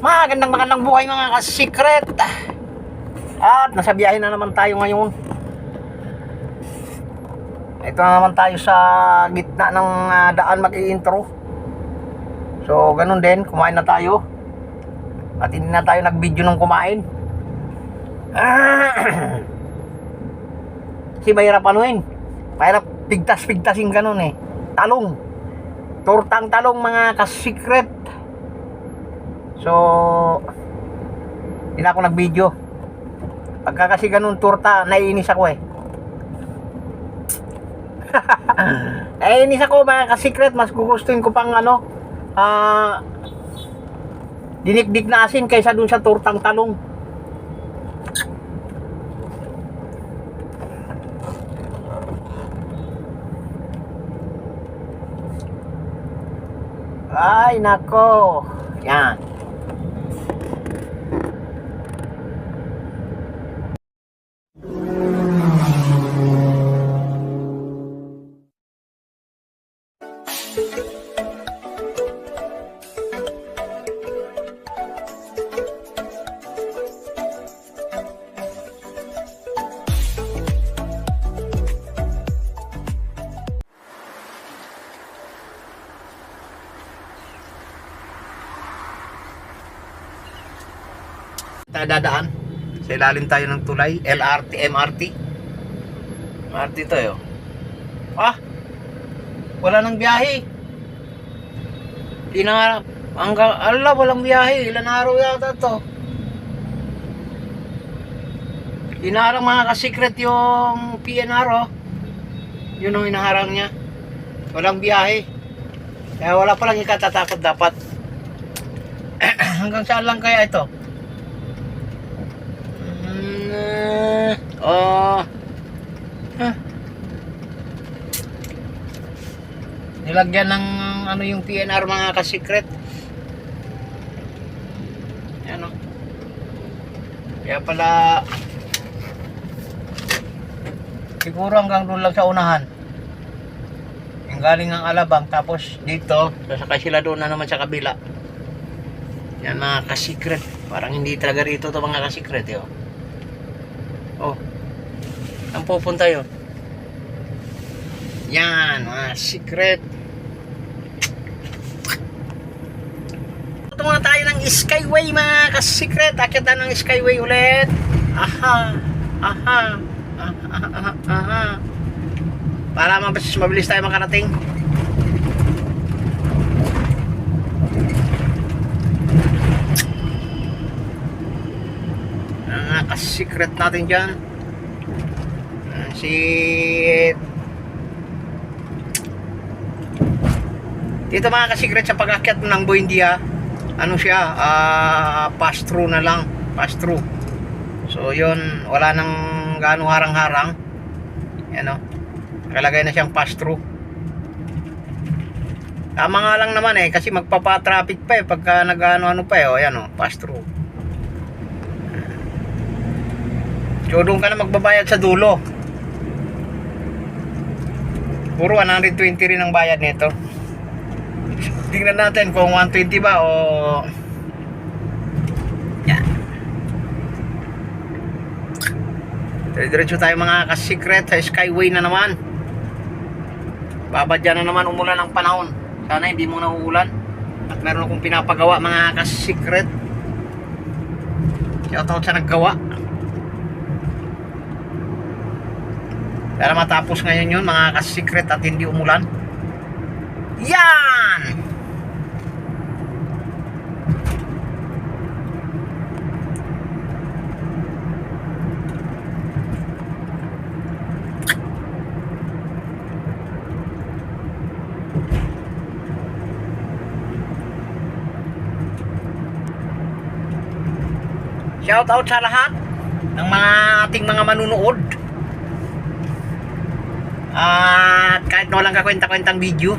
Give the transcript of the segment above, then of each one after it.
Magandang buhay mga ka-secret. At nasa biyahe na naman tayo ngayon. Ito na naman tayo sa gitna ng daan mag-i-intro. So ganun din, kumain na tayo. At hindi na tayo nag-video ng kumain. Kasi mahirap anuhin. Mahirap pigtas-pigtasin ganun eh. Talong. Tortang talong mga ka-secret. So hindi na ako nag-video. Pagka kasi ganun torta, naiinis ako eh. Naiinis ako mga ka-secret. Mas gugustuhin ko pang dinikdik na asin kaysa dun sa tortang talong. Ay nako. Yan. Dadaan sa ilalim tayo ng tulay, LRT, MRT to yun. Wala nang biyahe. Walang biyahe. Ilan araw yata to. Inaharang mga ka-secret yung PNR yun ang inaharang niya. Walang biyahe. Kaya wala palang ikatatakot dapat. Hanggang saan lang kaya ito? Nilagyan ng yung PNR mga ka-secret. Yan Kaya pala siguro hanggang doon lang sa unahan. Yung galing ng Alabang, tapos dito sasakay sila doon na naman sa kabila. Yan mga ka-secret. Parang hindi talaga rito to mga ka-secret saan pupunta yun? Yan mga secret. Ito muna tayo ng Skyway mga ka-secret. Akit na ng Skyway ulit. Para mabilis tayo makarating. Mga ka-secret natin dyan. Dito mga ka-secret sa pag-akyat ng Buendia, pass through na lang, pass through. So yun, wala nang gaano harang-harang. Nakalagay na siyang pass through. Tama nga lang naman kasi magpapa-traffic pa pagka pass through. So doon ka na magbabayad sa dulo. Puro 120 rin ang bayad nito. Tingnan natin kung 120 ba o yan. Diretso tayo mga ka-secret sa Skyway na naman. Babadya na naman umulan ang panahon. Sana hindi mo nauulan. At meron akong pinapagawa mga ka-secret. Shoutout sa naggawa. Para matapos ngayon yun mga ka-secret at hindi umulan. Yan! Shout out sa lahat ng ating mga manunood. At kahit na walang kakwenta-kwentang video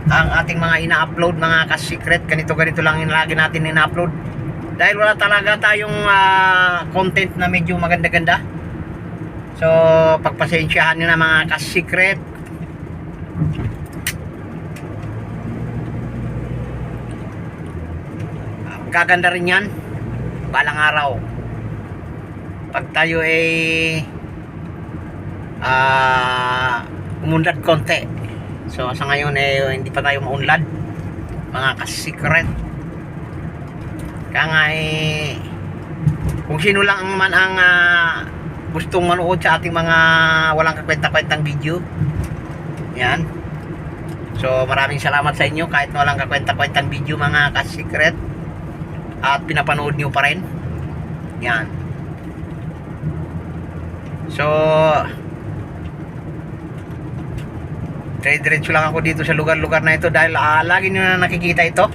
ang ating mga ina-upload mga ka-secret, ganito lang yung lagi natin ina-upload dahil wala talaga tayong content na medyo maganda-ganda. So pagpasensyahan nyo na mga ka-secret. gaganda rin yan balang araw pag tayo ay umunlad konti. So sa ngayon hindi pa tayo maunlad mga ka-secret. Kaya nga kung sino lang man ang gustong manood sa ating mga walang kakwenta-kwentang video, yan. So maraming salamat sa inyo kahit walang kakwenta-kwentang video mga ka-secret, at pinapanood nyo pa rin. Yan. So diretso lang ako dito sa lugar-lugar na ito dahil lagi nyo na nakikita ito.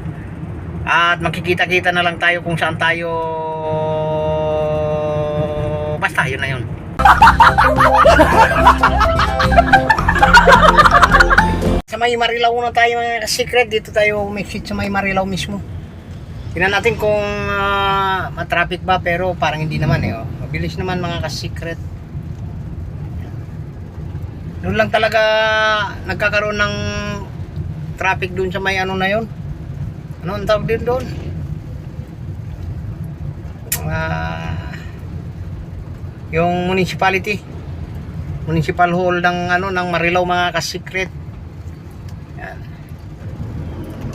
At magkikita-kita na lang tayo kung saan tayo. Basta yun na yun. Sa may Marilao na tayo mga ka-secret. Dito tayo umexit sa may Marilao mismo. Tingnan natin kung matraffic ba, pero parang hindi naman oh. Mabilis naman mga ka-secret. Doon lang talaga nagkakaroon ng traffic doon sa may ano na yun. Ano ang tawag din doon? Yung municipality, municipal hall ng ano ng Marilao mga ka-secret. Yan.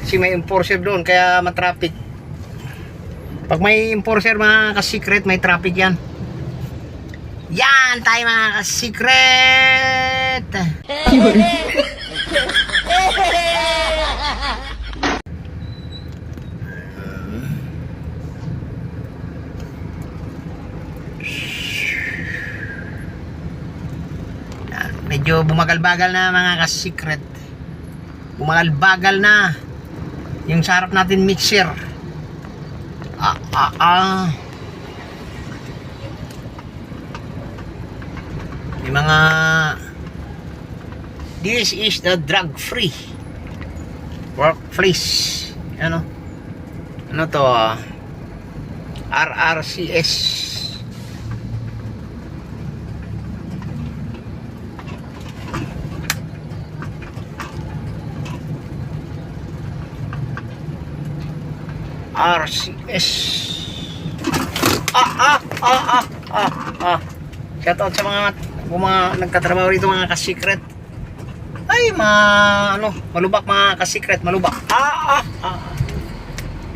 Kasi may enforcer doon kaya matraffic. Pag may enforcer mga ka-secret, may traffic yan. Yan tayo mga ka-secret. Medyo bumagal-bagal na mga ka-secret. Bumagal-bagal na. Yung sa harap natin mixer. Yung mga this is the drug-free workplace. Ano to? RRCS. RCS. Shoutout sa mga nagtatrabaho rito mga ka-secret. Ay malubak mga ka-secret, malubak.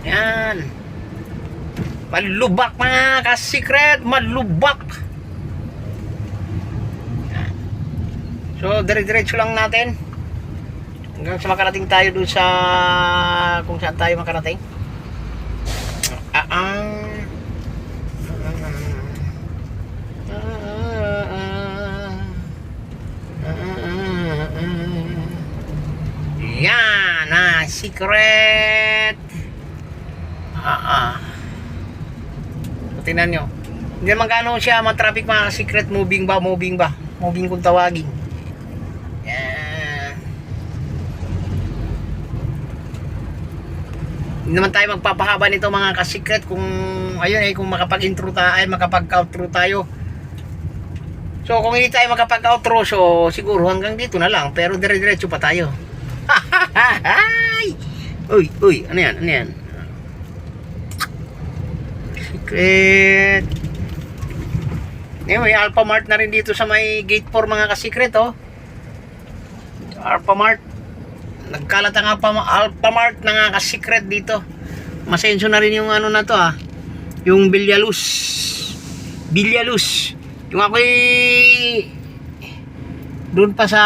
Yan. Malubak mga ka-secret, malubak. Yan. So dire-diretso lang natin hanggang sa makarating tayo doon sa kung saan tayo makarating. Yan secret. Tingnan nyo, hindi naman gano'n siya matraffic mga secret. Moving kung tawagin. Yan. Hindi naman tayo magpapahaba nito mga ka-secret. Kung ayun kung makapag-intro tayo, makapag-outro tayo. So kung hindi tayo makapag-outro, so siguro hanggang dito na lang. Pero dire-diretso pa tayo. Uy, ano yan? Secret. May Alphamart na rin dito sa may gate 4 mga ka-secret oh. Alphamart. Nagkalat ang Alphamart na nga ka-secret dito. Masenso na rin yung ano na to yung Villaluz. Yung ako'y doon pa sa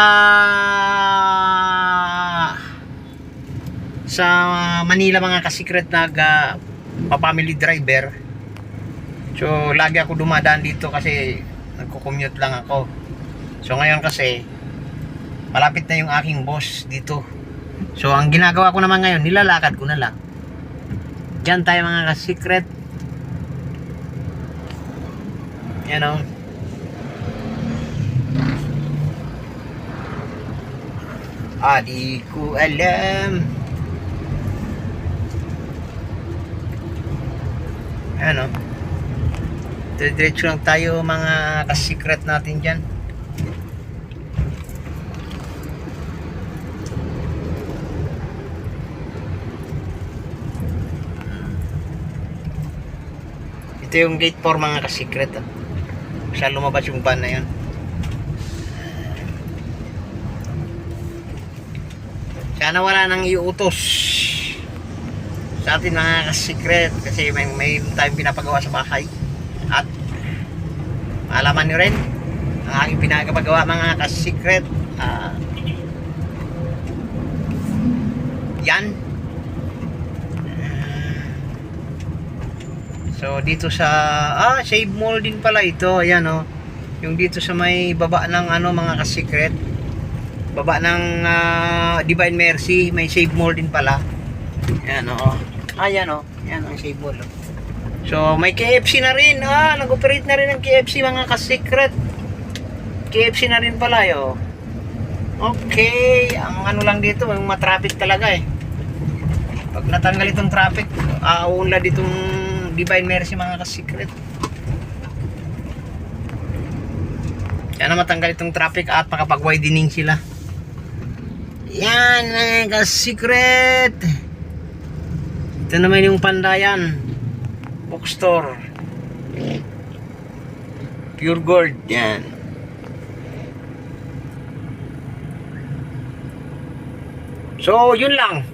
Manila mga ka-secret pa-family driver. So lagi ako dumadaan dito kasi nagko-commute lang ako. So ngayon kasi malapit na yung aking boss dito. So ang ginagawa ko naman ngayon, nilalakad ko na lang. Diyan tayo mga ka-secret. Yan o. Di ko alam. Ano? Diretso lang tayo mga ka-secret natin dyan. Ito yung gate 4 mga ka-secret. Oh. Siya lumabas yung van na yun. Sana wala nang iutos sa atin mga ka-secret kasi may tayong pinapagawa sa bahay. At malaman nyo rin ang aking pinapagawa mga ka-secret. Yan. So dito sa Save Mall din pala ito. Ayan oh. Yung dito sa may baba ng mga ka-secret. Baba ng Divine Mercy, may Save Mall din pala. Ayan oh. Ayan oh. Ayan ang Save Mall. Oh. So may KFC na rin. Nag-operate na rin ang KFC mga ka-secret. KFC na rin pala yo. Okay, ang lang dito, yung matraffic talaga eh. Pag natanggal itong traffic, uunlad itong Divine Mercy mga ka-secret. Sana matanggal itong traffic at makapag-widening sila. Yan mga ka-secret. Ito naman yung Pandayan bookstore. Pure Gold. Yan. So yun lang.